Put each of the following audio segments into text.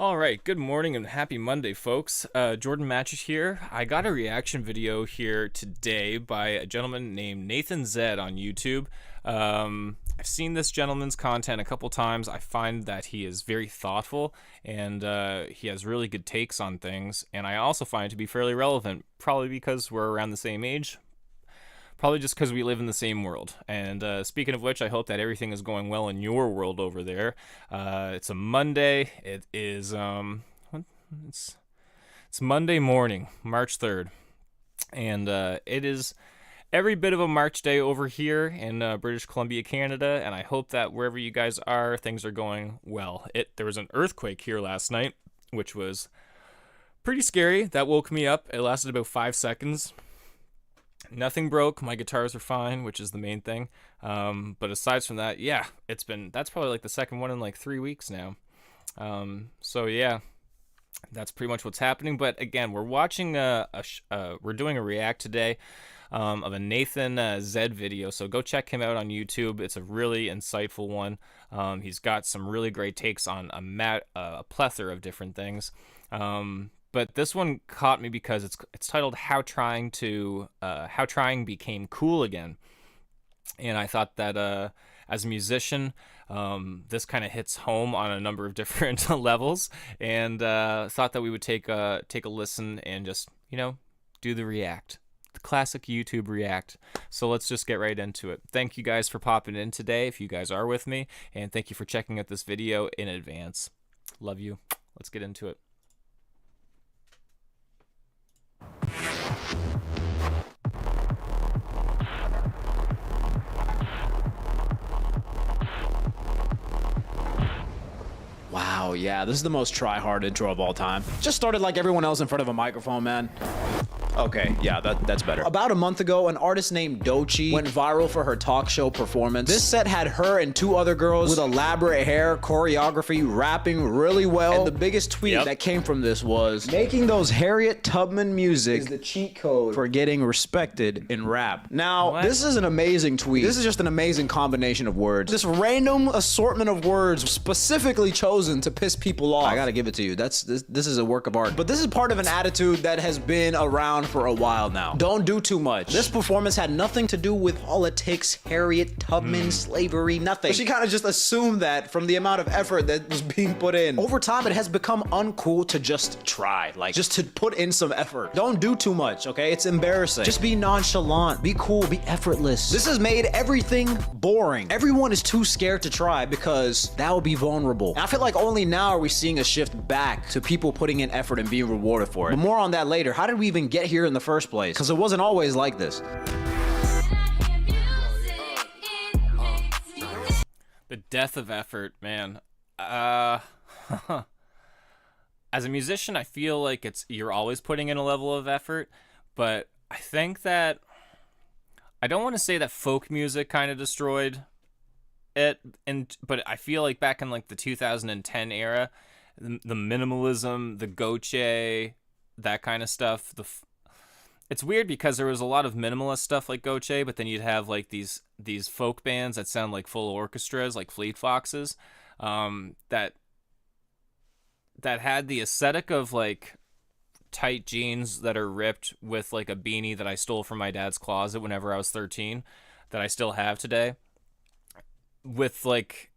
All right, good morning and happy Monday, folks. Jordan Matchett here. I got a reaction video here today by a gentleman named Nathan Zed on YouTube. I've seen this gentleman's content a couple times. I find that he is very thoughtful and he has really good takes on things. And I also find it to be fairly relevant, probably because we're around the same age. Probably just because we live in the same world. And speaking of which, I hope that everything is going well in your world over there. It's a Monday. It is it's Monday morning, March 3rd, and it is every bit of a March day over here in British Columbia, Canada. And I hope that wherever you guys are, things are going well. There was an earthquake here last night, which was pretty scary. That woke me up. It lasted about 5 seconds. Nothing broke. My guitars are fine, which is the main thing. But aside from that, yeah, that's probably like the second one in like 3 weeks now. So yeah, that's pretty much what's happening. But again, we're watching we're doing a react today of a Nathan Zed video. So go check him out on YouTube. It's a really insightful one. He's got some really great takes on a plethora of different things. But this one caught me because it's titled How Trying Became Cool Again. And I thought that as a musician, this kind of hits home on a number of different levels, and thought that we would take a listen and just, do the react. The classic YouTube react. So let's just get right into it. Thank you guys for popping in today, if you guys are with me, and thank you for checking out this video in advance. Love you. Let's get into it. Wow, yeah, this is the most try-hard intro of all time. Just started like everyone else in front of a microphone, man. Okay, yeah, that's better. About a month ago, an artist named Doechii went viral for her talk show performance. This set had her and two other girls with elaborate hair, choreography, rapping really well. And the biggest tweet that came from this was, making those Harriet Tubman music is the cheat code for getting respected in rap. Now, this is an amazing tweet. This is just an amazing combination of words. This random assortment of words specifically chosen to piss people off. I gotta give it to you. This is a work of art. But this is part of an attitude that has been around for a while now. Don't do too much. This performance had nothing to do with politics, Harriet Tubman, slavery, nothing. She kind of just assumed that from the amount of effort that was being put in. Over time, it has become uncool to just try, like just to put in some effort. Don't do too much, okay? It's embarrassing. Just be nonchalant, be cool, be effortless. This has made everything boring. Everyone is too scared to try because that would be vulnerable. And I feel like only now are we seeing a shift back to people putting in effort and being rewarded for it. But more on that later. How did we even get here in the first place? Because it wasn't always like this. The death of effort, man. As a musician, I feel like you're always putting in a level of effort, but I think that I don't want to say that folk music kind of destroyed it, but I feel like back in like the 2010 era, the minimalism, the goche, that kind of stuff, it's weird because there was a lot of minimalist stuff like goche, but then you'd have like these folk bands that sound like full orchestras, like Fleet Foxes, that had the aesthetic of like tight jeans that are ripped with like a beanie that I stole from my dad's closet whenever I was 13, that I still have today, with like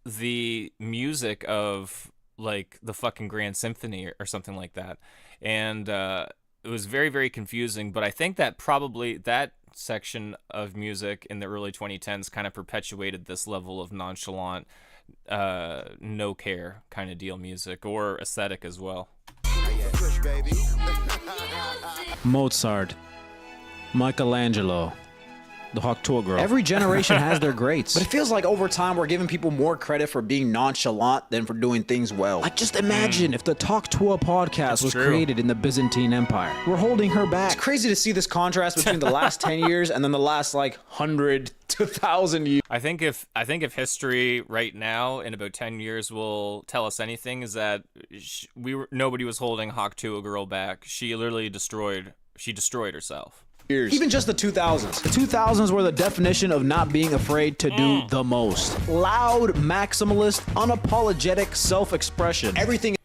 the music of like the fucking Grand Symphony or something like that. And it was very, very confusing, but I think that probably that section of music in the early 2010s kind of perpetuated this level of nonchalant, no care kind of deal music, or aesthetic as well. Mozart, Michelangelo, the Hawk Tour girl. Every generation has their greats. But it feels like over time we're giving people more credit for being nonchalant than for doing things well. Like, just imagine if the Talk Tour podcast was created in the Byzantine Empire. We're holding her back. It's crazy to see this contrast between the last 10 years and then the last like 100 to 1,000 years. I think if history right now in about 10 years will tell us anything, is that nobody was holding Hawk Tour girl back. She literally destroyed herself. Even just the 2000s. The 2000s were the definition of not being afraid to do the most. Loud, maximalist, unapologetic self-expression. Everything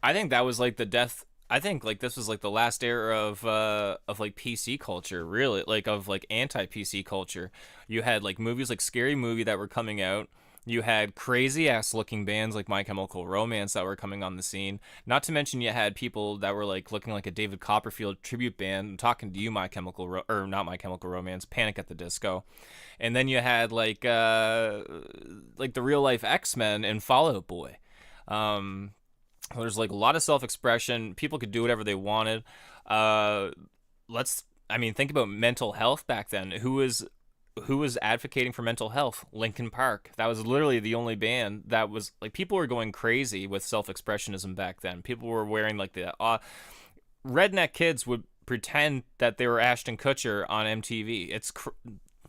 I think that was like the death. I think like this was like the last era of like PC culture, really, like of like anti PC culture. You had like movies like Scary Movie that were coming out. You had crazy ass looking bands like My Chemical Romance that were coming on the scene. Not to mention you had people that were like looking like a David Copperfield tribute band. I'm talking to you, or not My Chemical Romance, Panic at the Disco. And then you had like the real life X-Men and Fall Out Boy. Um, there's like a lot of self-expression. People could do whatever they wanted. Uh, I mean, think about mental health back then. Who was advocating for mental health? Linkin Park. That was literally the only band that was like, people were going crazy with self-expressionism back then. People were wearing like the redneck kids would pretend that they were Ashton Kutcher on MTV. It's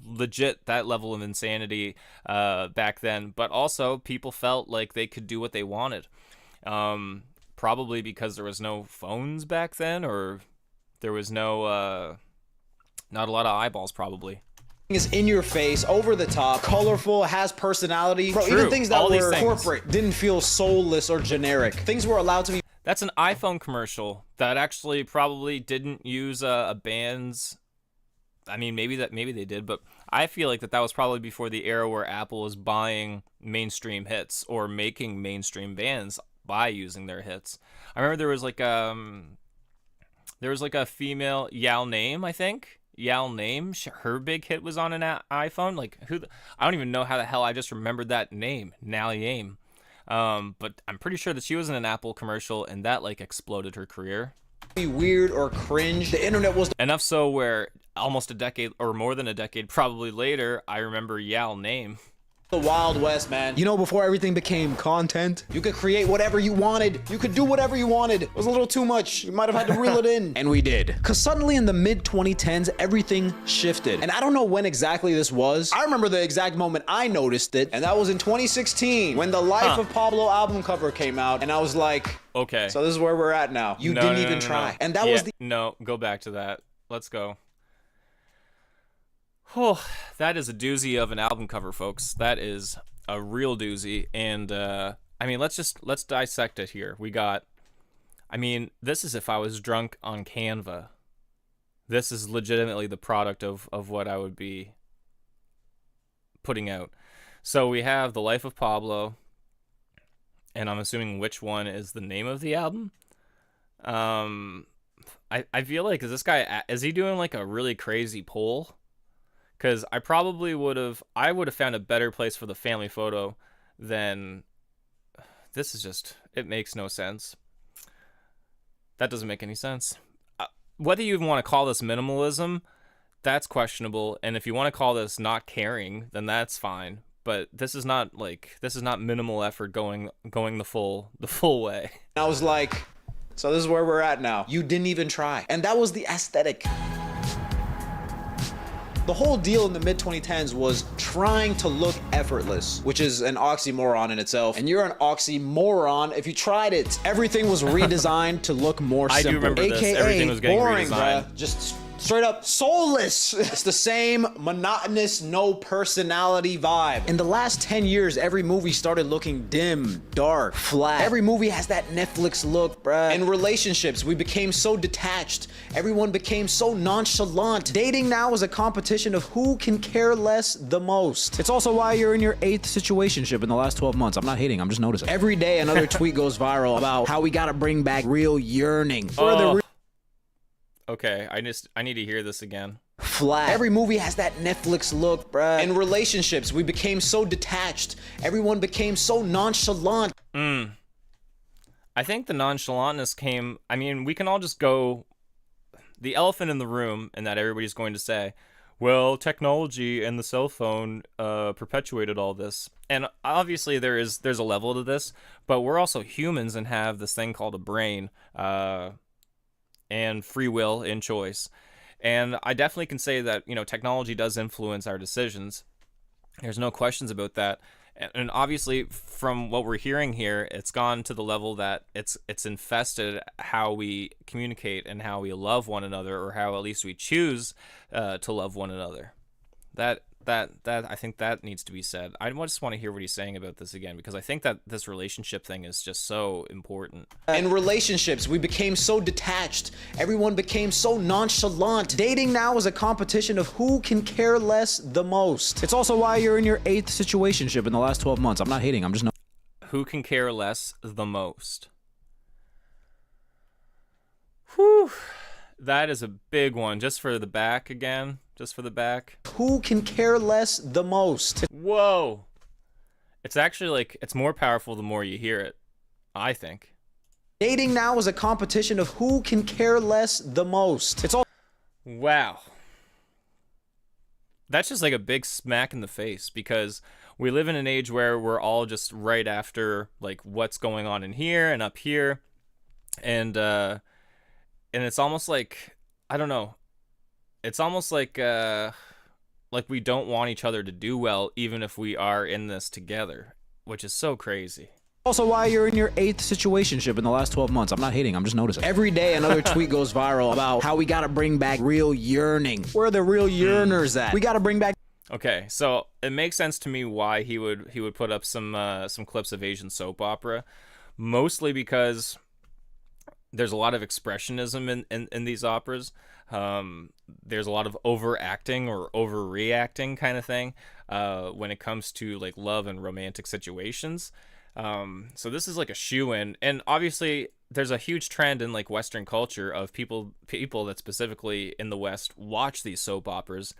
legit that level of insanity back then. But also people felt like they could do what they wanted. Probably because there was no phones back then, or there was no not a lot of eyeballs probably. Is in your face, over the top, colorful, has personality. Bro, True. even things that All these were things. corporate didn't feel soulless or generic. Things were allowed to be. That's an iPhone commercial that actually probably didn't use a band's. I mean, maybe they did, but I feel like that was probably before the era where Apple was buying mainstream hits or making mainstream bands by using their hits. I remember there was like a female Yal Name, I think. Yal Name, her big hit was on an iPhone. Like I don't even know how the hell I just remembered that name, Nal Yame. But I'm pretty sure that she was in an Apple commercial, and that like exploded her career. Be weird or cringe. The internet was Enough so where almost a decade or more than a decade probably later, I remember Yal Name. the Wild West, man. You know, before everything became content, you could create whatever you wanted. You could do whatever you wanted. It was a little too much. You might have had to reel it in. And we did. Because suddenly in the mid-2010s, everything shifted. And I don't know when exactly this was. I remember the exact moment I noticed it, and that was in 2016 when the Life of Pablo album cover came out, and I was like, okay. so this is where we're at now. You didn't even try. And that was the... No, go back to that. Let's go. Oh, that is a doozy of an album cover, folks. That is a real doozy. And, I mean, let's dissect it here. We got, I mean, this is if I was drunk on Canva. This is legitimately the product of what I would be putting out. So we have The Life of Pablo, and I'm assuming which one is the name of the album. I feel like, is he doing like a really crazy poll? Because I would have found a better place for the family photo than this. Is just, it makes no sense. That doesn't make any sense. Whether you even want to call this minimalism, that's questionable. And if you want to call this not caring, then that's fine. But this is not minimal effort going the full way. I was like, so this is where we're at now. You didn't even try. And that was the aesthetic. The whole deal in the mid-2010s was trying to look effortless, which is an oxymoron in itself. And you're an oxymoron if you tried it. Everything was redesigned to look more simple. I do remember this. Everything was getting boring, redesigned. bruh. Just straight up soulless. It's the same monotonous, no personality vibe. In the last 10 years, every movie started looking dim, dark, flat. Every movie has that Netflix look, bruh. In relationships, we became so detached. Everyone became so nonchalant. Dating now is a competition of who can care less the most. It's also why you're in your 8th situationship in the last 12 months. I'm not hating, I'm just noticing. Every day, another tweet goes viral about how we gotta bring back real yearning. Okay, I need to hear this again. Flat. Every movie has that Netflix look, bruh. In relationships, we became so detached. Everyone became so nonchalant. I think the nonchalantness came, I mean, we can all just go, the elephant in the room, and that everybody's going to say, well, technology and the cell phone perpetuated all this. And obviously there's a level to this, but we're also humans and have this thing called a brain, and free will and choice. And I definitely can say that, you know, technology does influence our decisions. There's no questions about that. And obviously from what we're hearing here, it's gone to the level that it's infested how we communicate and how we love one another, or how at least we choose to love one another. That I think that needs to be said. I just want to hear what he's saying about this again, because I think that this relationship thing is just so important. In relationships, we became so detached. Everyone became so nonchalant. Dating now is a competition of who can care less the most. It's also why you're in your 8th situationship in the last 12 months. I'm not hating, I'm just Who can care less the most? Whew. That is a big one. Just for the back again. Just for the back. Who can care less the most? Whoa. It's actually like, it's more powerful the more you hear it, I think. Dating now is a competition of who can care less the most. It's all. Wow. That's just like a big smack in the face, because we live in an age where we're all just right after like what's going on in here and up here. And it's almost like, I don't know. It's almost like we don't want each other to do well, even if we are in this together, which is so crazy. Also why you're in your 8th situationship in the last 12 months. I'm not hating, I'm just noticing. Every day another tweet goes viral about how we gotta bring back real yearning. Where are the real yearners at? We gotta bring back. Okay, so it makes sense to me why he would put up some clips of Asian soap opera, mostly because there's a lot of expressionism in these operas. There's a lot of overacting or overreacting kind of thing when it comes to like love and romantic situations. So this is like a shoe-in, and obviously there's a huge trend in like Western culture of people that specifically in the West watch these soap operas,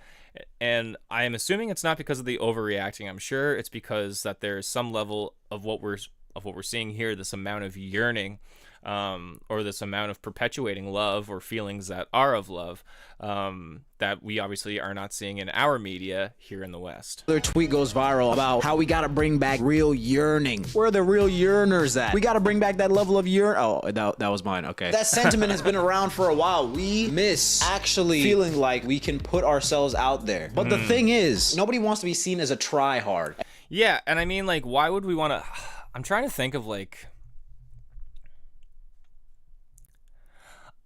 and I am assuming it's not because of the overreacting. I'm sure it's because that there's some level of what we're seeing here, this amount of yearning, or this amount of perpetuating love or feelings that are of love, that we obviously are not seeing in our media here in the West. Another tweet goes viral about how we gotta bring back real yearning. Where are the real yearners at? We gotta bring back that level of Oh, that was mine, okay. That sentiment has been around for a while. We miss actually feeling like we can put ourselves out there. But the thing is, nobody wants to be seen as a try-hard. Yeah, and I mean, like, why would we want to... I'm trying to think of, like...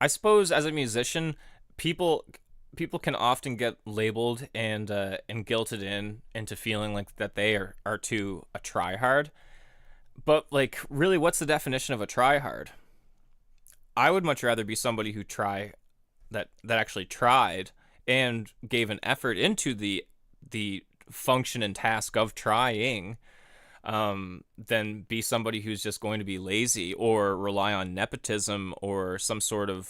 I suppose as a musician, people can often get labeled and guilted into feeling like that they are too a try-hard. But, like, really, what's the definition of a try-hard? I would much rather be somebody who that actually tried and gave an effort into the function and task of trying, than be somebody who's just going to be lazy or rely on nepotism or some sort of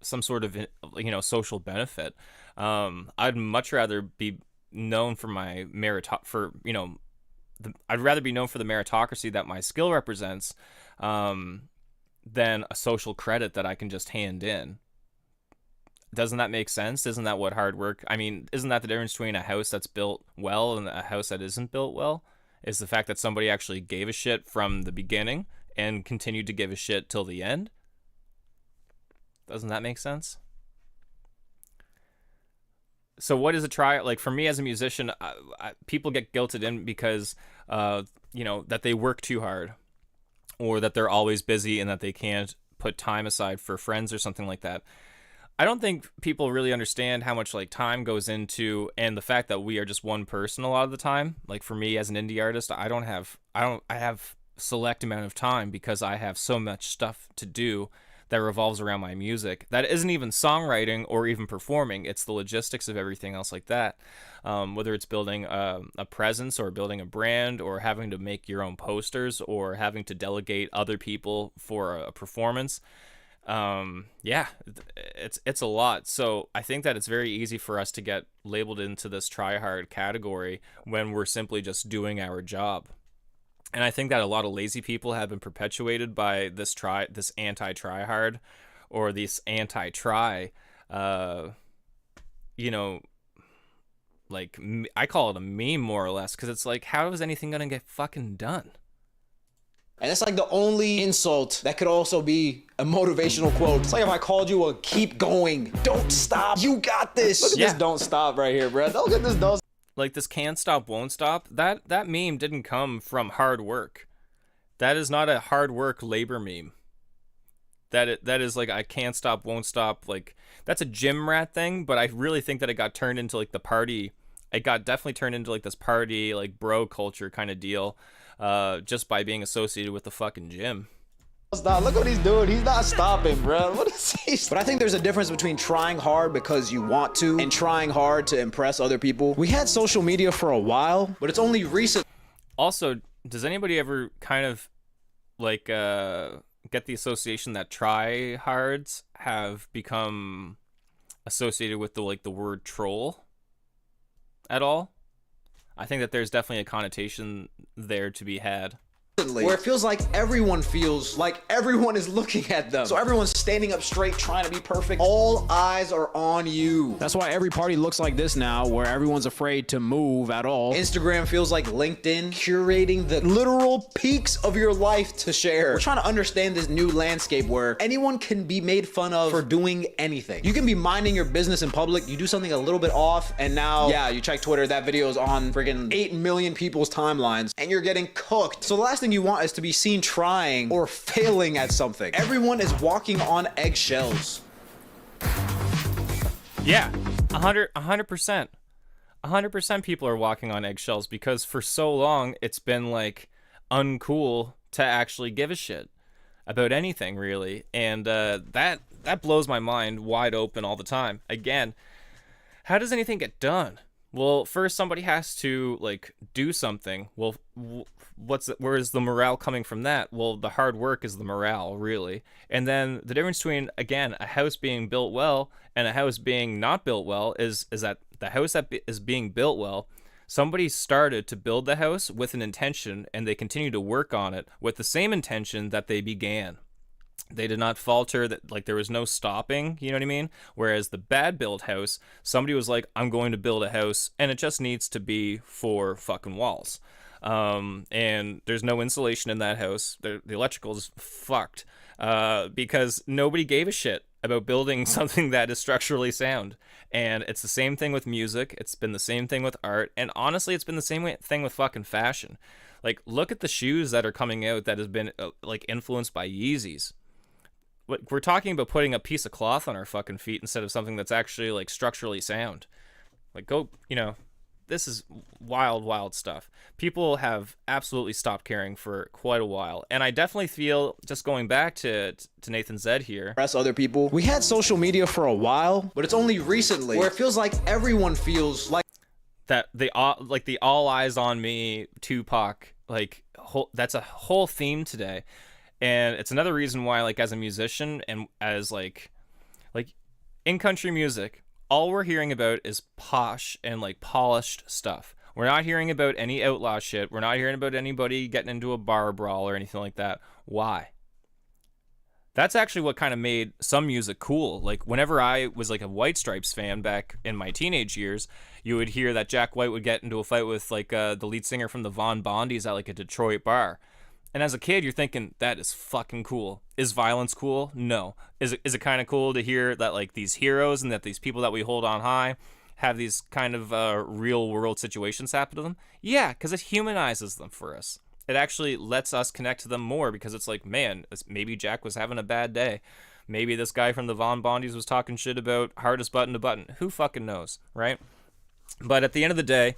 social benefit. I'd much rather be known for my I'd rather be known for the meritocracy that my skill represents, than a social credit that I can just hand in. Doesn't that make sense? Isn't that what hard work? I mean, isn't that the difference between a house that's built well and a house that isn't built well? Is the fact that somebody actually gave a shit from the beginning and continued to give a shit till the end? Doesn't that make sense? So what is a try? Like, for me as a musician, people get guilted in because, that they work too hard, or that they're always busy and that they can't put time aside for friends or something like that. I don't think people really understand how much like time goes into, and the fact that we are just one person a lot of the time. Like, for me as an indie artist, I have select amount of time because I have so much stuff to do that revolves around my music that isn't even songwriting or even performing. It's the logistics of everything else like that. Whether it's building a presence or building a brand or having to make your own posters or having to delegate other people for a performance. It's a lot. So I think that it's very easy for us to get labeled into this try-hard category when we're simply just doing our job. And I think that a lot of lazy people have been perpetuated by this anti-try-hard or this anti-try, like, I call it a meme more or less, because it's like, how is anything gonna get fucking done? And that's like the only insult that could also be a motivational quote. It's like if I called you a keep going, don't stop, you got this. Look at this don't stop right here, bro. Look at this don't. Like, this can't stop, won't stop. That meme didn't come from hard work. That is not a hard work labor meme. that is like I can't stop, won't stop. Like that's a gym rat thing, but I really think that it got turned into like the party. It got definitely turned into like this party, like bro culture kind of deal, just by being associated with the fucking gym. Stop. Look what he's doing. He's not stopping, bro. What is he? But I think there's a difference between trying hard because you want to and trying hard to impress other people. We had social media for a while, but it's only recent. Also, does anybody ever kind of like get the association that tryhards have become associated with the word troll at all? I think that there's definitely a connotation there to be had. Where it feels like everyone feels like everyone is looking at them. So everyone's standing up straight, trying to be perfect. All eyes are on you. That's why every party looks like this now, where everyone's afraid to move at all. Instagram feels like LinkedIn, curating the literal peaks of your life to share. We're trying to understand this new landscape where anyone can be made fun of for doing anything. You can be minding your business in public, you do something a little bit off, and now, yeah, you check Twitter, that video is on friggin' 8 million people's timelines, and you're getting cooked. So the last thing you want is to be seen trying or failing at something. Everyone is walking on eggshells. Yeah, 100%. 100% people are walking on eggshells because for so long it's been like uncool to actually give a shit about anything really, and that blows my mind wide open all the time. Again, how does anything get done? Well, first somebody has to like do something. Well, where is the morale coming from that? Well, the hard work is the morale, really. And then the difference between, again, a house being built well and a house being not built well is that the house that is being built well, somebody started to build the house with an intention, and they continue to work on it with the same intention that they began. They did not falter, that like there was no stopping, you know what I mean? Whereas the bad built house, somebody was like, I'm going to build a house and it just needs to be 4 fucking walls. And there's no insulation in that house. The electrical is fucked, because nobody gave a shit about building something that is structurally sound. And it's the same thing with music. It's been the same thing with art. And honestly, it's been the same thing with fucking fashion. Like, look at the shoes that are coming out that has been like influenced by Yeezys. We're talking about putting a piece of cloth on our fucking feet instead of something that's actually like structurally sound. Like, go, you know, this is wild stuff. People have absolutely stopped caring for quite a while. And I definitely feel, just going back to Nathan Zed here. Press other people. We had social media for a while, but it's only recently where it feels like everyone feels like that the all eyes on me Tupac, like that's a whole theme today. And it's another reason why, like, as a musician and as like in country music, all we're hearing about is posh and like polished stuff. We're not hearing about any outlaw shit. We're not hearing about anybody getting into a bar brawl or anything like that. Why? That's actually what kind of made some music cool. Like, whenever I was like a White Stripes fan back in my teenage years, you would hear that Jack White would get into a fight with like the lead singer from the Von Bondies at like a Detroit bar. And as a kid, you're thinking, that is fucking cool. Is violence cool? No. Is it kind of cool to hear that like these heroes and that these people that we hold on high have these kind of real world situations happen to them? Yeah, because it humanizes them for us. It actually lets us connect to them more, because it's like, man, maybe Jack was having a bad day. Maybe this guy from the Von Bondies was talking shit about hardest button to button. Who fucking knows, right? But at the end of the day,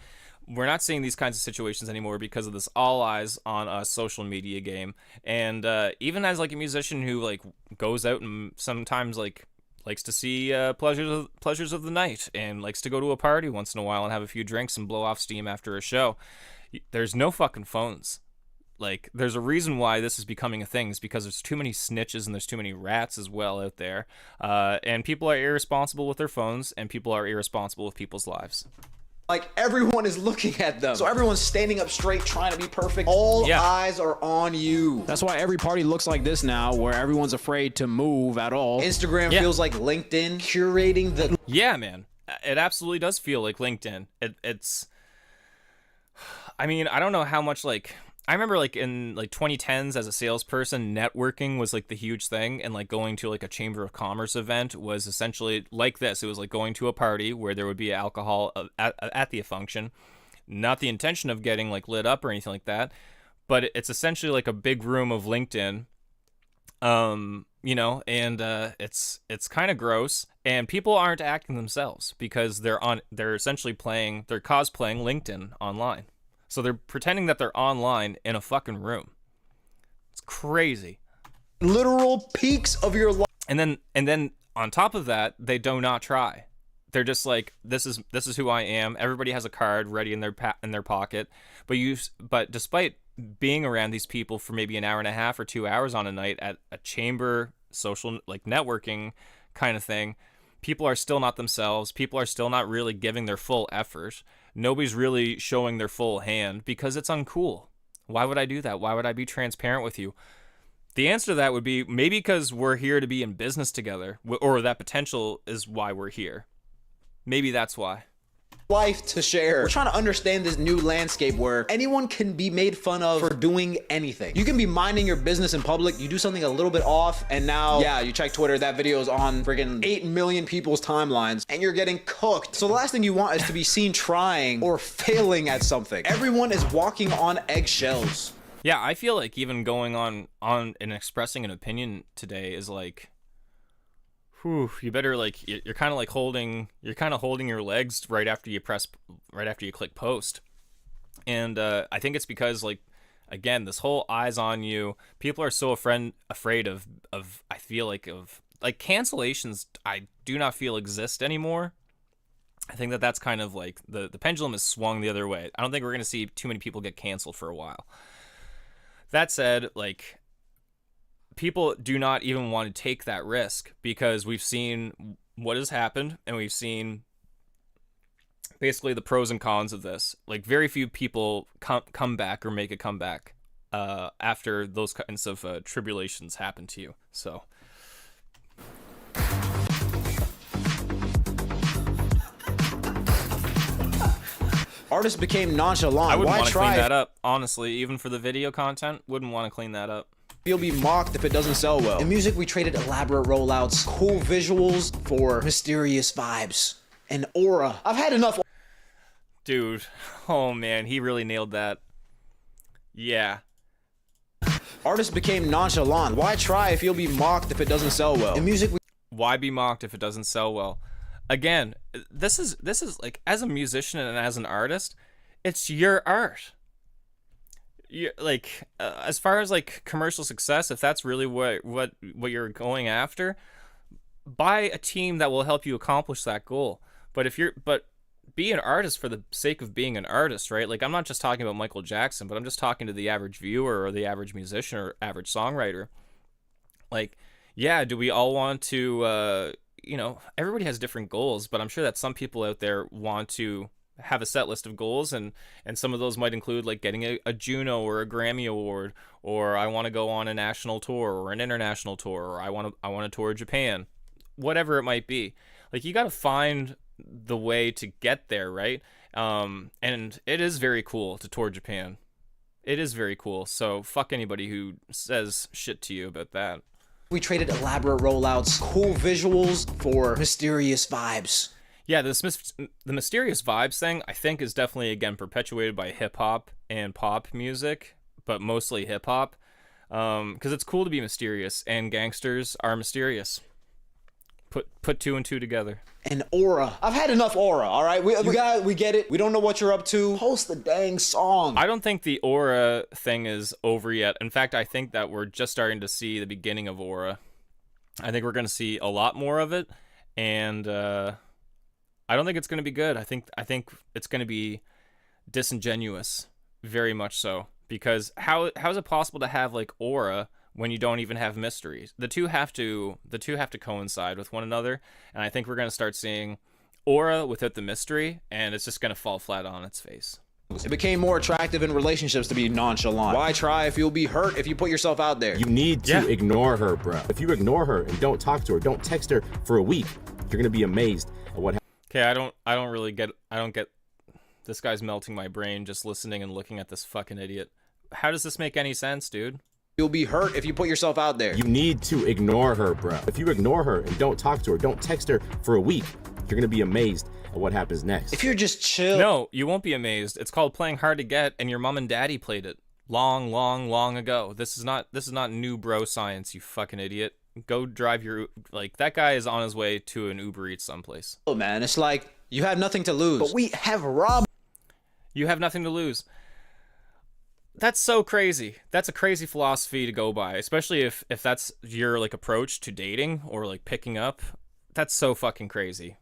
we're not seeing these kinds of situations anymore because of this all eyes on us social media game. And even as like a musician who like goes out and sometimes like likes to see pleasures of the night and likes to go to a party once in a while and have a few drinks and blow off steam after a show, there's no fucking phones. Like, there's a reason why this is becoming a thing, is because there's too many snitches and there's too many rats as well out there. And people are irresponsible with their phones, and people are irresponsible with people's lives. Like, everyone is looking at them. So everyone's standing up straight, trying to be perfect. All eyes are on you. That's why every party looks like this now, where everyone's afraid to move at all. Instagram feels like LinkedIn, curating the... Yeah, man. It absolutely does feel like LinkedIn. It's... I mean, I don't know how much, like... I remember, like, in, like, 2010s as a salesperson, networking was, like, the huge thing, and, like, going to, like, a Chamber of Commerce event was essentially like this. It was, like, going to a party where there would be alcohol at the function. Not the intention of getting, like, lit up or anything like that, but it's essentially, like, a big room of LinkedIn, you you know, and it's kind of gross. And people aren't acting themselves because they're essentially they're cosplaying LinkedIn online. So they're pretending that they're online in a fucking room. It's crazy. Literal peaks of your life. And then on top of that, they do not try. They're just like, this is who I am. Everybody has a card ready in their pocket. But despite being around these people for maybe an hour and a half or 2 hours on a night at a chamber social like networking kind of thing, people are still not themselves. People are still not really giving their full effort. Nobody's really showing their full hand because it's uncool. Why would I do that? Why would I be transparent with you? The answer to that would be maybe because we're here to be in business together, or that potential is why we're here. Maybe that's why. Life to share. We're trying to understand this new landscape where anyone can be made fun of for doing anything. You can be minding your business in public, you do something a little bit off, and now, yeah, you check Twitter, that video is on friggin' 8 million people's timelines, and you're getting cooked. So the last thing you want is to be seen trying or failing at something. Everyone is walking on eggshells. Yeah, I feel like even going on and expressing an opinion today is like, whew, you better like, you're kind of holding your legs right after you click post. And I think it's because, like, again, this whole eyes on you, people are so afraid of I feel like cancellations. I do not feel exist anymore. I think that's kind of like the pendulum has swung the other way. I don't think we're going to see too many people get canceled for a while. That said, like, people do not even want to take that risk because we've seen what has happened and we've seen basically the pros and cons of this. Like, very few people come back or make a comeback after those kinds of tribulations happen to you. So artists became nonchalant. I wouldn't want to clean that up, honestly. Even for the video content, wouldn't want to clean that up. You'll be mocked if it doesn't sell well. In music, we traded elaborate rollouts, cool visuals for mysterious vibes, and aura. I've had enough. Dude, oh man, he really nailed that. Yeah. Artists became nonchalant. Why try if you'll be mocked if it doesn't sell well? In music, why be mocked if it doesn't sell well? Again, this is like, as a musician and as an artist, it's your art. You, like, as far as like commercial success, if that's really what you're going after, buy a team that will help you accomplish that goal. But be an artist for the sake of being an artist, right? Like, I'm not just talking about Michael Jackson, but I'm just talking to the average viewer or the average musician or average songwriter. Like, yeah, do we all want to everybody has different goals, but I'm sure that some people out there want to have a set list of goals, and some of those might include like getting a Juno or a Grammy award, or I want to go on a national tour or an international tour, or I want to tour Japan, whatever it might be. Like, you got to find the way to get there, right? And it is very cool to tour Japan. It is very cool. So fuck anybody who says shit to you about that. We traded elaborate rollouts, cool visuals for mysterious vibes. Yeah, the mysterious vibes thing, I think, is definitely, again, perpetuated by hip-hop and pop music, but mostly hip-hop, because it's cool to be mysterious, and gangsters are mysterious. Put two and two together. And aura. I've had enough aura, all right? We get it. We don't know what you're up to. Post the dang song. I don't think the aura thing is over yet. In fact, I think that we're just starting to see the beginning of aura. I think we're going to see a lot more of it, and I don't think it's going to be good. I think it's going to be disingenuous, very much so. Because how is it possible to have like aura when you don't even have mysteries? The two have to coincide with one another, and I think we're going to start seeing aura without the mystery, and it's just going to fall flat on its face. It became more attractive in relationships to be nonchalant. Why try if you'll be hurt if you put yourself out there? You need to ignore her, bro. If you ignore her and don't talk to her, don't text her for a week, you're going to be amazed at what happens. Okay, I don't get this guy's melting my brain just listening and looking at this fucking idiot. How does this make any sense, dude? You'll be hurt if you put yourself out there. You need to ignore her, bro. If you ignore her and don't talk to her, don't text her for a week, you're going to be amazed at what happens next. If you're just chill. No, you won't be amazed. It's called playing hard to get, and your mom and daddy played it long, long, long ago. This is not new bro science, you fucking idiot. go drive your, like, that guy is on his way to an Uber Eats someplace. Oh man, it's like you have nothing to lose, but we have robbed. You have nothing to lose. That's so crazy. That's a crazy philosophy to go by, especially if that's your like approach to dating or like picking up. That's so fucking crazy.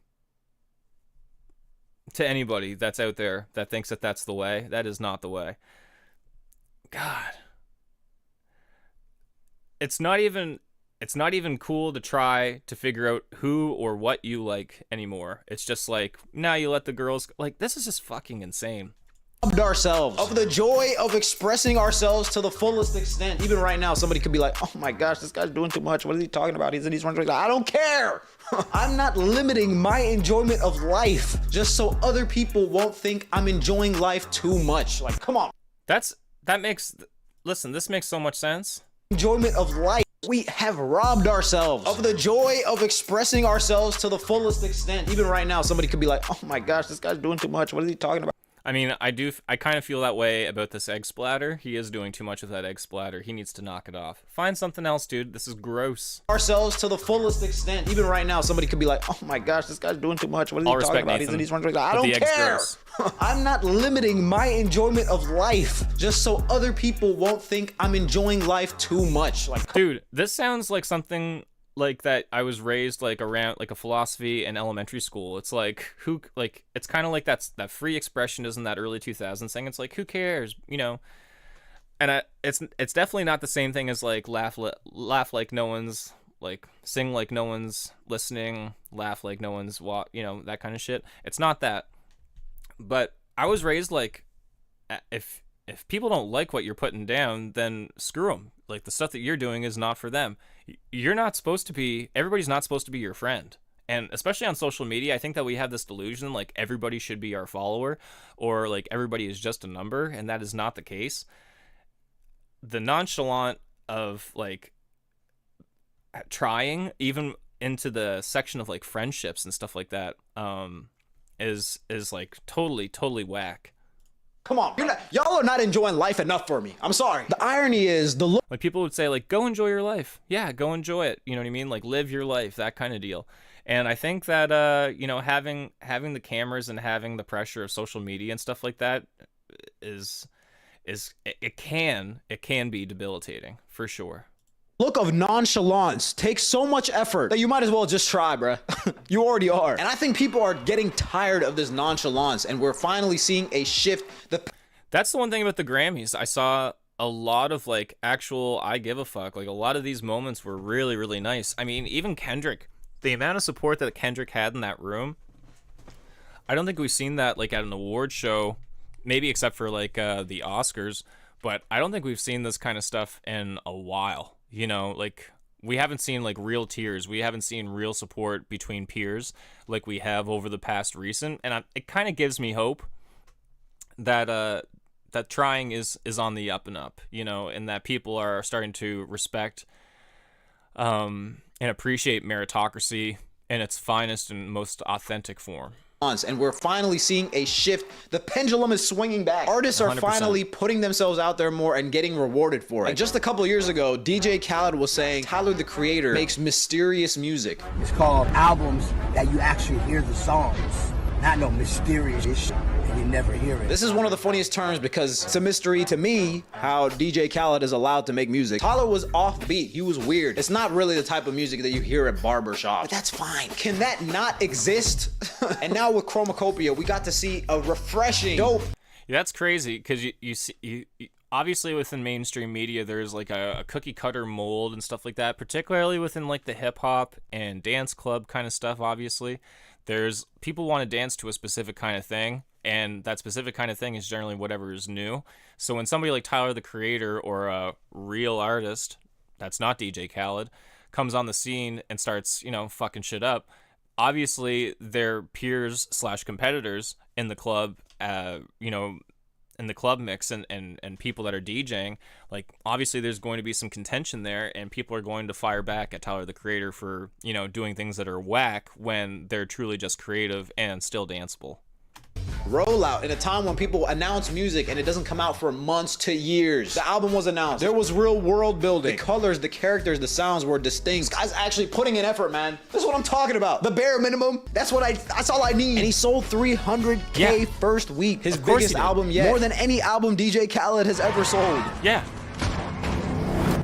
To anybody that's out there that thinks that that's the way, that is not the way. God. It's not even cool to try to figure out who or what you like anymore. It's just like, now you let the girls, like, this is just fucking insane. Ourselves of the joy of expressing ourselves to the fullest extent. Even right now, somebody could be like, oh my gosh, this guy's doing too much. What is he talking about? He's running. I don't care. I'm not limiting my enjoyment of life just so other people won't think I'm enjoying life too much. Like, come on. Listen, this makes so much sense. Enjoyment of life. We have robbed ourselves of the joy of expressing ourselves to the fullest extent. Even right now, somebody could be like, oh my gosh, this guy's doing too much. What is he talking about? I mean, I kind of feel that way about this egg splatter. He is doing too much of that egg splatter. He needs to knock it off. Find something else, dude. This is gross. Ourselves to the fullest extent. Even right now, somebody could be like, oh my gosh, this guy's doing too much. What is he talking about? Nathan, he's running. I don't care. I'm not limiting my enjoyment of life just so other people won't think I'm enjoying life too much. Like, dude, this sounds like something like that I was raised like around, like a philosophy in elementary school. It's like, who, like, it's kind of like that free expressionism, that early 2000s thing. It's like, who cares, you know? And it's definitely not the same thing as like laugh like no one's, like, sing like no one's listening, laugh like no one's you know, that kind of shit. It's not that. But I was raised like, if people don't like what you're putting down, then screw them. Like, the stuff that you're doing is not for them. You're not supposed to be, everybody's not supposed to be your friend. And especially on social media, I think that we have this delusion like everybody should be our follower, or like everybody is just a number, and that is not the case. The nonchalant of like trying even into the section of like friendships and stuff like that is like totally whack. Come on, y'all are not enjoying life enough for me. I'm sorry. The irony is like, people would say like, go enjoy your life. Yeah, go enjoy it. You know what I mean? Like, live your life, that kind of deal. And I think that you know, having the cameras and having the pressure of social media and stuff like that it can be debilitating for sure. Look of nonchalance takes so much effort that you might as well just try, bruh. You already are. And I think people are getting tired of this nonchalance, and we're finally seeing a shift. That's the one thing about the Grammys. I saw a lot of like actual I give a fuck. Like, a lot of these moments were really, really nice. I mean, even Kendrick, the amount of support that Kendrick had in that room, I don't think we've seen that like at an award show, maybe except for like the Oscars, but I don't think we've seen this kind of stuff in a while. You know, like, we haven't seen like real tears. We haven't seen real support between peers like we have over the past recent. And it kind of gives me hope that that trying is on the up and up, you know, and that people are starting to respect and appreciate meritocracy in its finest and most authentic form. And we're finally seeing a shift. The pendulum is swinging back. Artists are 100%. finally putting themselves out there more and getting rewarded for it. Like, just a couple of years ago, DJ Khaled was saying Tyler the Creator makes mysterious music. It's called albums that you actually hear the songs, not no mysterious shit and you never hear it. This is one of the funniest terms because it's a mystery to me how DJ Khaled is allowed to make music. Tyler was offbeat. He was weird. It's not really the type of music that you hear at barbershops. But that's fine. Can that not exist? And now with Chromacopia, we got to see a refreshing, dope. Yeah, that's crazy, because you obviously within mainstream media there's like a cookie cutter mold and stuff like that, particularly within like the hip hop and dance club kind of stuff. Obviously, there's people want to dance to a specific kind of thing, and that specific kind of thing is generally whatever is new. So when somebody like Tyler the Creator, or a real artist that's not DJ Khaled, comes on the scene and starts, you know, fucking shit up, obviously their peers / competitors in the club, you know, in the club mix and people that are DJing, like, obviously there's going to be some contention there, and people are going to fire back at Tyler the Creator for, you know, doing things that are whack when they're truly just creative and still danceable. rollout in a time when people announce music and it doesn't come out for months to years. The album was announced. There was real world building. The colors, the characters, the sounds were distinct. This guy's actually putting in effort, man. This is what I'm talking about. The bare minimum. That's all I need. And he sold 300K first week. His biggest album yet. More than any album DJ Khaled has ever sold. Yeah.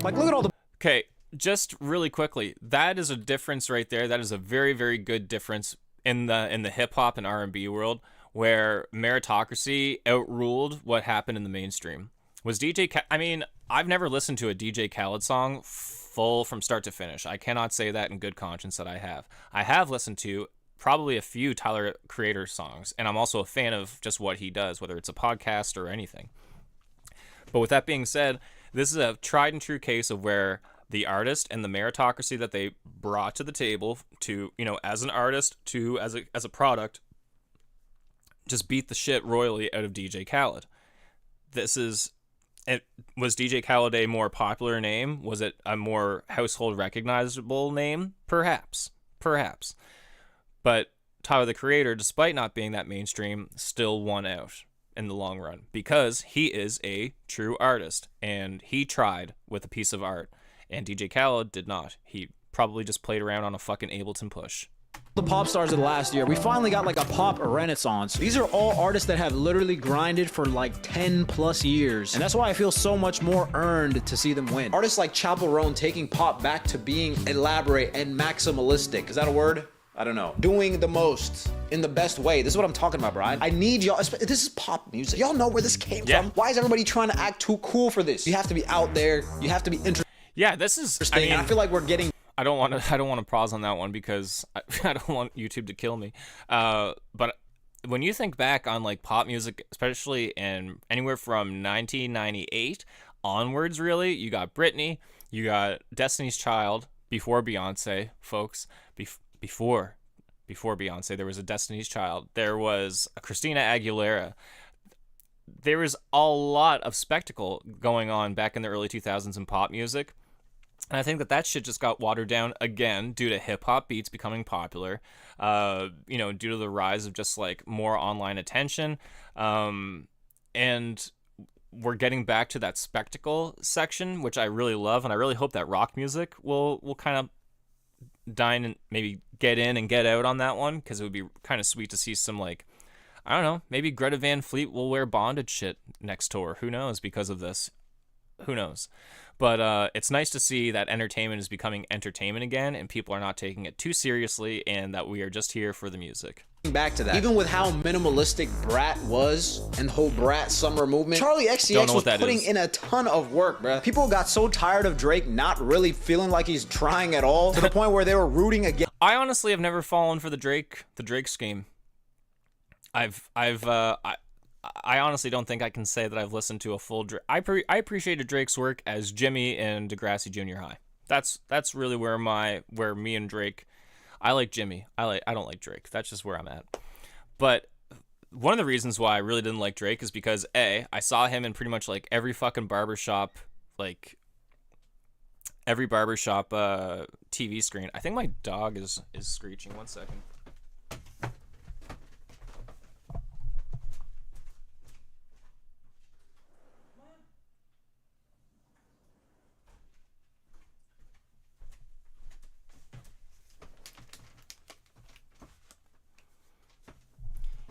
Like, look at all the... Okay, just really quickly, that is a difference right there. That is a very, very good difference in the hip hop and R&B world, where meritocracy outruled what happened in the mainstream. Was I mean, I've never listened to a DJ Khaled song full from start to finish. I cannot say that in good conscience that I have. I have listened to probably a few Tyler Creator songs, and I'm also a fan of just what he does, whether it's a podcast or anything. But with that being said, this is a tried and true case of where the artist and the meritocracy that they brought to the table to, you know, as an artist to as a product, just beat the shit royally out of DJ Khaled. Was DJ Khaled a more popular name? Was it a more household recognizable name? Perhaps. But Tyler, the Creator, despite not being that mainstream, still won out in the long run because he is a true artist and he tried with a piece of art. And DJ Khaled did not. He probably just played around on a fucking Ableton push. The pop stars of the last year, we finally got like a pop renaissance. These are all artists that have literally grinded for like 10 plus years. And that's why I feel so much more earned to see them win. Artists like Chappell Roan taking pop back to being elaborate and maximalistic. Is that a word? I don't know. Doing the most in the best way. This is what I'm talking about, Brian. I need y'all. This is pop music. Y'all know where this came from. Why is everybody trying to act too cool for this? You have to be out there. You have to be interesting. Yeah, this is. I mean, I feel like we're getting. I don't want to pause on that one because I don't want YouTube to kill me. But when you think back on like pop music, especially in anywhere from 1998 onwards, really, you got Britney, you got Destiny's Child before Beyonce, folks. Before Beyonce, there was a Destiny's Child. There was a Christina Aguilera. There was a lot of spectacle going on back in the early 2000s in pop music. And I think that shit just got watered down again due to hip-hop beats becoming popular, you know, due to the rise of just, like, more online attention. And we're getting back to that spectacle section, which I really love, and I really hope that rock music will kind of dine and maybe get in and get out on that one, because it would be kind of sweet to see some, like, I don't know, maybe Greta Van Fleet will wear bondage shit next tour. Who knows because of this? Who knows? But it's nice to see that entertainment is becoming entertainment again, and people are not taking it too seriously, and that we are just here for the music. Back to that. Even with how minimalistic Brat was and the whole Brat summer movement, Charlie XCX was putting in a ton of work, bruh. People got so tired of Drake not really feeling like he's trying at all, to the point where they were rooting against. I honestly have never fallen for the Drake scheme. I honestly don't think I can say that I've listened to a full Drake. I appreciated Drake's work as Jimmy in Degrassi Junior High. That's really where me and Drake. I like Jimmy. I don't like Drake. That's just where I'm at. But one of the reasons why I really didn't like Drake is because I saw him in pretty much like every fucking barbershop, like every barbershop TV screen. I think my dog is screeching. 1 second.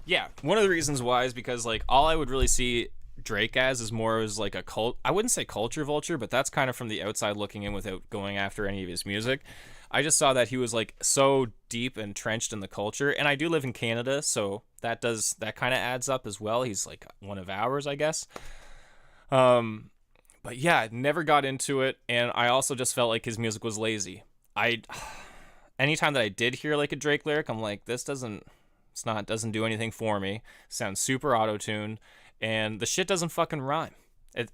Yeah, one of the reasons why is because like all I would really see Drake as more as like I wouldn't say culture vulture, but that's kind of from the outside looking in without going after any of his music. I just saw that he was like so deep entrenched in the culture, and I do live in Canada, so that kind of adds up as well. He's like one of ours, I guess. But yeah, never got into it, and I also just felt like his music was lazy. Anytime that I did hear like a Drake lyric, I'm like, this doesn't do anything for me. Sounds super auto-tuned, and the shit doesn't fucking rhyme.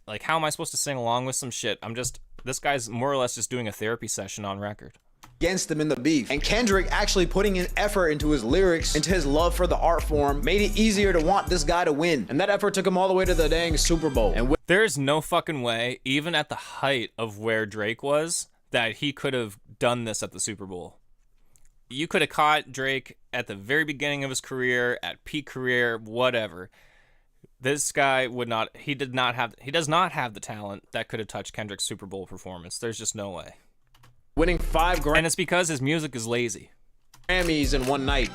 Like, how am I supposed to sing along with some shit? This guy's more or less just doing a therapy session on record. Against them in the beef. And Kendrick actually putting in effort into his lyrics, into his love for the art form, made it easier to want this guy to win. And that effort took him all the way to the dang Super Bowl. And there's no fucking way, even at the height of where Drake was, that he could have done this at the Super Bowl. You could have caught Drake at the very beginning of his career, at peak career, whatever. This guy does not have the talent that could have touched Kendrick's Super Bowl performance. There's just no way. Winning 5 And it's because his music is lazy. Grammys in one night.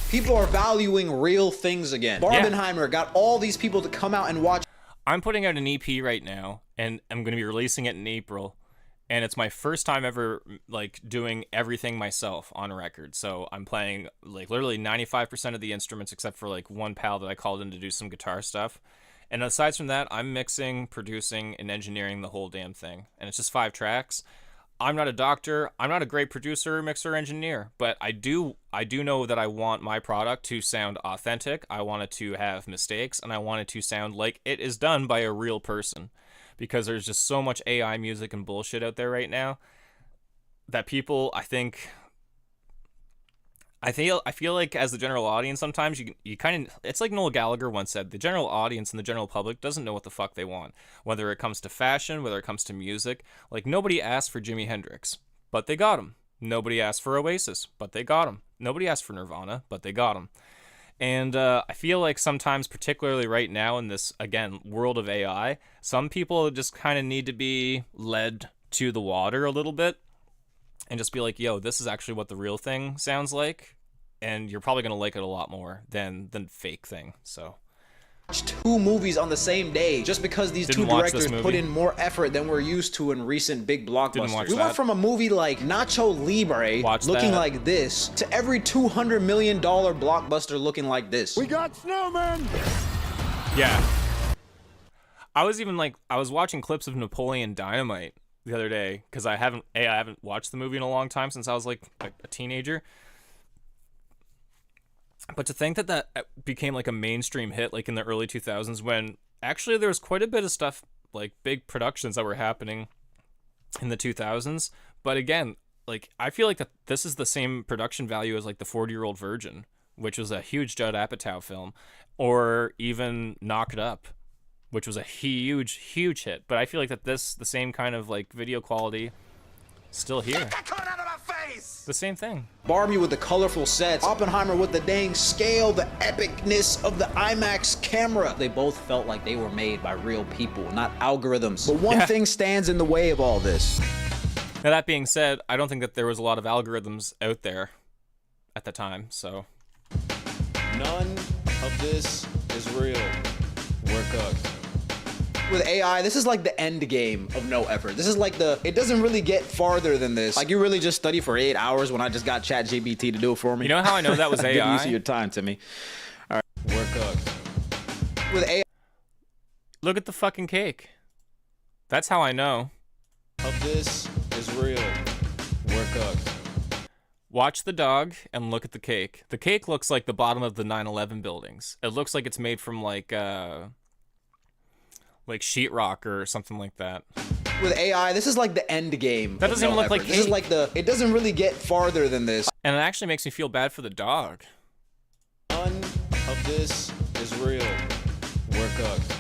People are valuing real things again. Barbenheimer got all these people to come out and watch. I'm putting out an EP right now, and I'm going to be releasing it in April. And it's my first time ever, like, doing everything myself on a record. So I'm playing, like, literally 95% of the instruments except for, like, one pal that I called in to do some guitar stuff. And aside from that, I'm mixing, producing, and engineering the whole damn thing. And it's just 5 tracks. I'm not a doctor. I'm not a great producer, mixer, engineer. But I do know that I want my product to sound authentic. I want it to have mistakes. And I want it to sound like it is done by a real person. Because there's just so much AI music and bullshit out there right now that people, I feel like as the general audience, sometimes you kind of, it's like Noel Gallagher once said, the general audience and the general public doesn't know what the fuck they want. Whether it comes to fashion, whether it comes to music. Like, nobody asked for Jimi Hendrix, but they got him. Nobody asked for Oasis, but they got him. Nobody asked for Nirvana, but they got him. And I feel like sometimes, particularly right now in this, again, world of AI, some people just kind of need to be led to the water a little bit and just be like, yo, this is actually what the real thing sounds like. And you're probably going to like it a lot more than fake thing. So 2 movies on the same day just because these Didn't 2 watch this directors movie. put in more effort than we're used to in recent big blockbusters. watch We that. went from a movie like Nacho Libre Watch looking that. like this to every $200 million blockbuster looking like this. We got snowmen! yeah. I was watching clips of Napoleon Dynamite the other day because I haven't watched the movie in a long time since I was like a teenager. But to think that became like a mainstream hit like in the early 2000s when actually there was quite a bit of stuff like big productions that were happening in the 2000s. But again, like I feel like that this is the same production value as like the 40-Year-Old Virgin, which was a huge Judd Apatow film, or even Knock It Up, which was a huge hit. But I feel like that the same kind of like video quality still here. Get that cone out of my face! The same thing. Barbie with the colorful sets, Oppenheimer with the dang scale, the epicness of the IMAX camera. They both felt like they were made by real people, not algorithms. But one thing stands in the way of all this. Now that being said, I don't think that there was a lot of algorithms out there at the time, so. None of this is real. We're cooked. With AI, this is like the end game of no effort. This is like it doesn't really get farther than this. Like, you really just study for 8 hours when I just got ChatGPT to do it for me. You know how I know that was Good use of AI? your time, Timmy. All right, we're cooked. With AI, Look at the fucking cake. That's how I know. of this is real. We're cooked. Watch the dog and look at the cake. The cake looks like the bottom of the 9/11 buildings. It looks like it's made from like sheetrock or something like that. With AI, this is like the end game. That doesn't even look like This is cake. like it doesn't really get farther than this. And it actually makes me feel bad for the dog. None of this is real. We're cooked.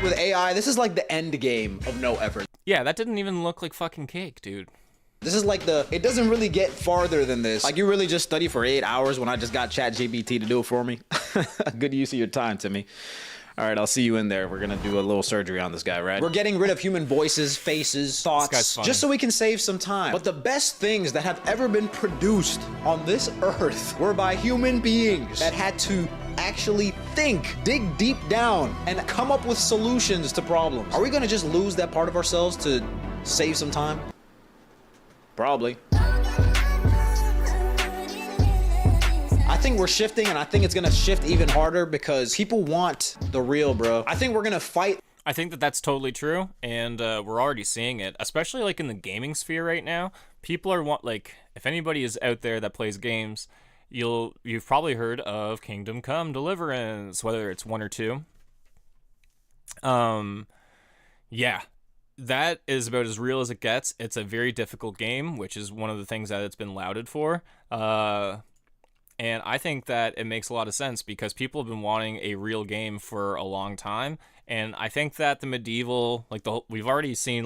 With AI, this is like the end game of no effort. Yeah, that didn't even look like fucking cake, dude. This is like it doesn't really get farther than this. Like, you really just study for 8 hours when I just got ChatGPT to do it for me. Good use of your time, Timmy. All right, I'll see you in there. We're gonna do a little surgery on this guy, right? We're getting rid of human voices, faces, guy's thoughts, funny. just so we can save some time. But the best things that have ever been produced on this earth were by human beings that had to actually think, dig deep down, and come up with solutions to problems. Are we gonna just lose that part of ourselves to save some time? Probably. I think we're shifting, and I think it's gonna shift even harder because people want the real, bro. I think we're gonna fight. I think that that's totally true, and we're already seeing it, especially like in the gaming sphere right now. People are like, if anybody is out there that plays games, you've probably heard of Kingdom Come Deliverance, whether it's 1 or 2. Yeah, that is about as real as it gets. It's a very difficult game, which is one of the things that it's been lauded for. And I think that it makes a lot of sense because people have been wanting a real game for a long time. And I think that the medieval, we've already seen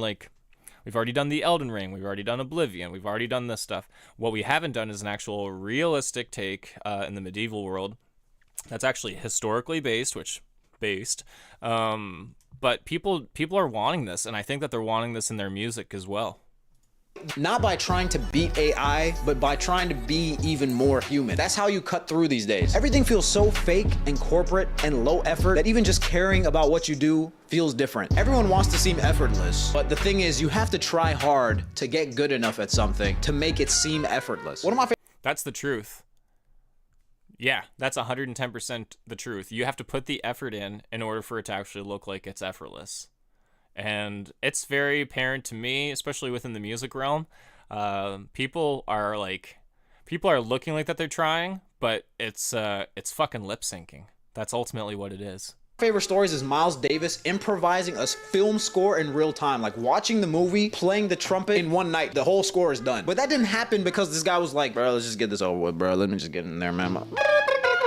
We've already done the Elden Ring. We've already done Oblivion. We've already done this stuff. What we haven't done is an actual realistic take in the medieval world that's actually historically based. But people are wanting this, and I think that they're wanting this in their music as well. Not by trying to beat AI, but by trying to be even more human. That's how you cut through these days. Everything feels so fake and corporate and low effort that even just caring about what you do feels different. Everyone wants to seem effortless, but the thing is, you have to try hard to get good enough at something to make it seem effortless. One of my favorite— That's the truth. Yeah, that's 110% the truth. You have to put the effort in order for it to actually look like it's effortless. And it's very apparent to me, especially within the music realm. People are looking like that they're trying, but it's fucking lip syncing. That's ultimately what it is. favorite stories is Miles Davis improvising a film score in real time, like watching the movie, playing the trumpet in one night. The whole score is done. But that didn't happen because this guy was like, bro, let's just get this over with, bro. Let me just get in there, man.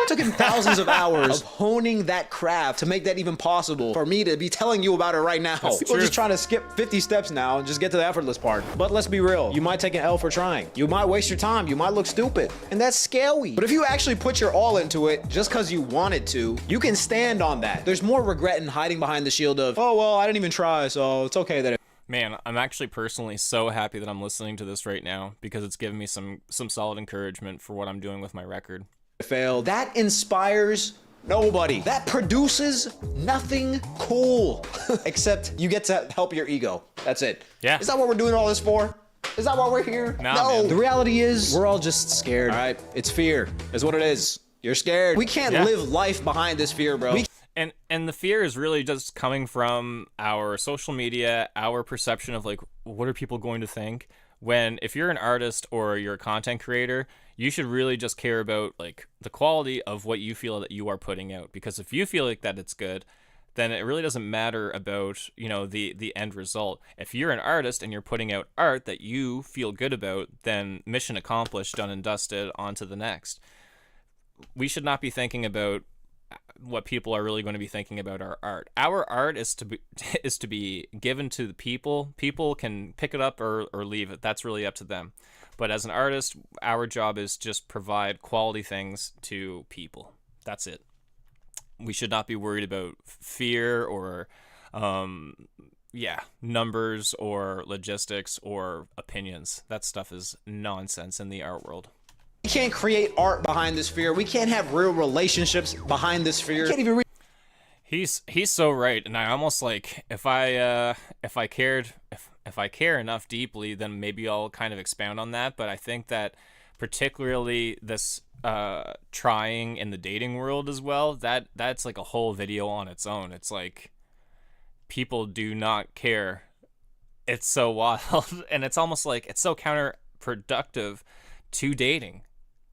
It took him thousands of hours of honing that craft to make that even possible for me to be telling you about it right now. People are just trying to skip 50 steps now and just get to the effortless part. But let's be real, you might take an L for trying. You might waste your time, you might look stupid, and that's scary. But if you actually put your all into it just because you wanted to, you can stand on that. There's more regret in hiding behind the shield of, oh, well, I didn't even try, so it's okay that it— Man, I'm actually personally so happy that I'm listening to this right now because it's given me some solid encouragement for what I'm doing with my record. failed. That inspires nobody. That produces nothing cool. Except you get to help your ego. That's it. Yeah. Is that what we're doing all this for? Is that why we're here? Nah, no. man. The reality is, we're all just scared. All right? It's fear. Is what it is. You're scared. We can't live life behind this fear, bro. And the fear is really just coming from our social media, our perception of like, what are people going to think? When if you're an artist or you're a content creator, you should really just care about like the quality of what you feel that you are putting out. Because if you feel like that it's good, then it really doesn't matter about, you know, the end result. If you're an artist and you're putting out art that you feel good about, then mission accomplished, done and dusted, on to the next. We should not be thinking about what people are really going to be thinking about our art. Our art is to be given to the people. People can pick it up or leave it. That's really up to them. But as an artist, our job is just provide quality things to people. That's it. We should not be worried about fear or numbers or logistics or opinions. That stuff is nonsense in the art world. We can't create art behind this fear. We can't have real relationships behind this fear. We can't even He's so right, and I almost like if I care enough deeply, then maybe I'll kind of expound on that. But I think that particularly this trying in the dating world as well, that's like a whole video on its own. It's like people do not care. It's so wild, and it's almost like it's so counterproductive to dating.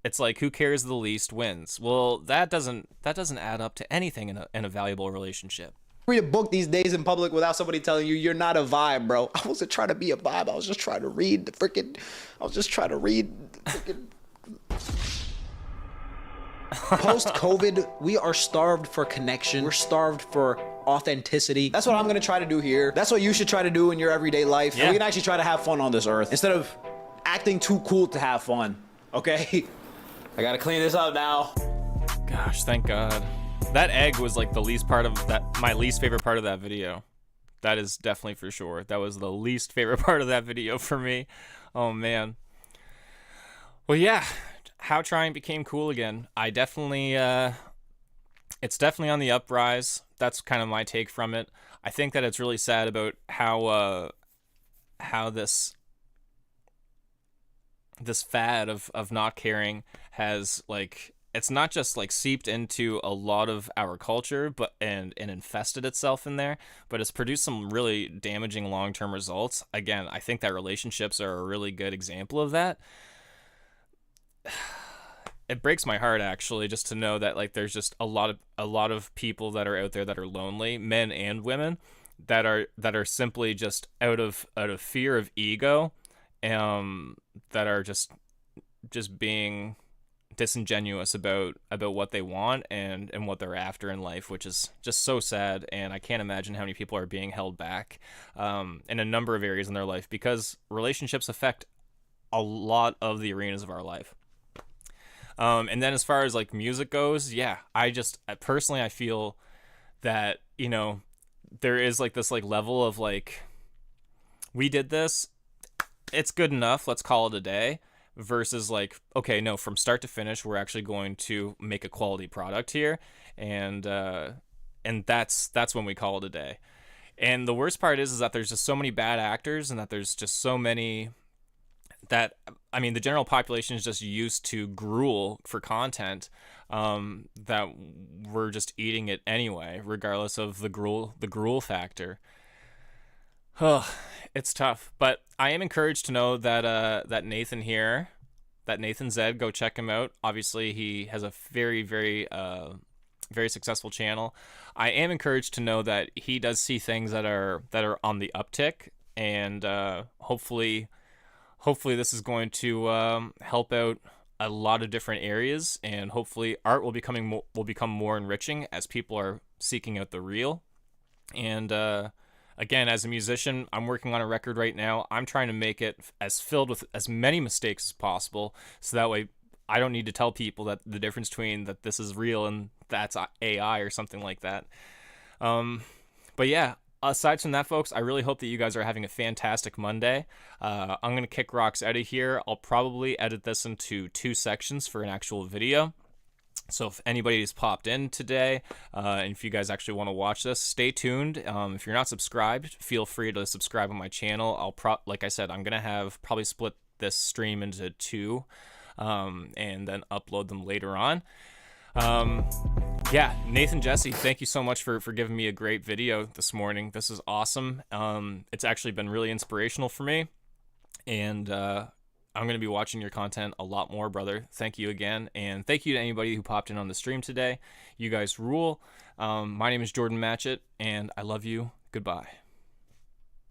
It's like, who cares the least wins. Well, that doesn't add up to anything in a valuable relationship. read a book these days in public without somebody telling you you're not a vibe, bro. I wasn't trying to be a vibe. I was just trying to read the freaking. Post-COVID, we are starved for connection. We're starved for authenticity. That's what I'm gonna try to do here. That's what you should try to do in your everyday life. Yeah. And we can actually try to have fun on this earth instead of acting too cool to have fun. Okay? I gotta clean this up now. Gosh, thank God. That egg was like the least part of that, my least favorite part of that video. That is definitely for sure. That was the least favorite part of that video for me. Oh man. Well, yeah, how trying became cool again. I definitely, it's definitely on the uprise. That's kind of my take from it. I think that it's really sad about how this fad of not caring has like, it's not just like seeped into a lot of our culture, but and infested itself in there, but it's produced some really damaging long-term results. Again, I think that relationships are a really good example of that. It breaks my heart actually just to know that like there's just a lot of people that are out there that are lonely, men and women, that are simply just out of fear of ego, that are just being disingenuous about what they want and what they're after in life, which is just so sad. And I can't imagine how many people are being held back in a number of areas in their life, because relationships affect a lot of the arenas of our life. And then as far as like music goes, yeah, I personally, I feel that, you know, there is like this like level of like, we did this, it's good enough, let's call it a day, versus like, okay, no, from start to finish, we're actually going to make a quality product here. And that's when we call it a day. And the worst part is that there's just so many bad actors, and that there's just so many that, I mean, the general population is just used to gruel for content, that we're just eating it anyway, regardless of the gruel factor. Oh, it's tough, but I am encouraged to know that Nathan here, that Nathan Zed, go check him out. Obviously, he has a very, very, very successful channel. I am encouraged to know that he does see things that are on the uptick, and hopefully this is going to help out a lot of different areas, and hopefully art will become more enriching as people are seeking out the real. And again, as a musician, I'm working on a record right now. I'm trying to make it as filled with as many mistakes as possible, so that way I don't need to tell people that the difference between that this is real and that's AI or something like that. But yeah, aside from that, folks, I really hope that you guys are having a fantastic Monday. I'm going to kick rocks out of here. I'll probably edit this into 2 sections for an actual video. So if anybody's popped in today, and if you guys actually want to watch this, stay tuned. If you're not subscribed, feel free to subscribe on my channel. Like I said, I'm going to have probably split this stream into 2, and then upload them later on. Yeah, Nathan Jesse, thank you so much for giving me a great video this morning. This is awesome. It's actually been really inspirational for me, and I'm going to be watching your content a lot more, brother. Thank you again, and thank you to anybody who popped in on the stream today. You guys rule. My name is Jordan Matchett, and I love you. Goodbye.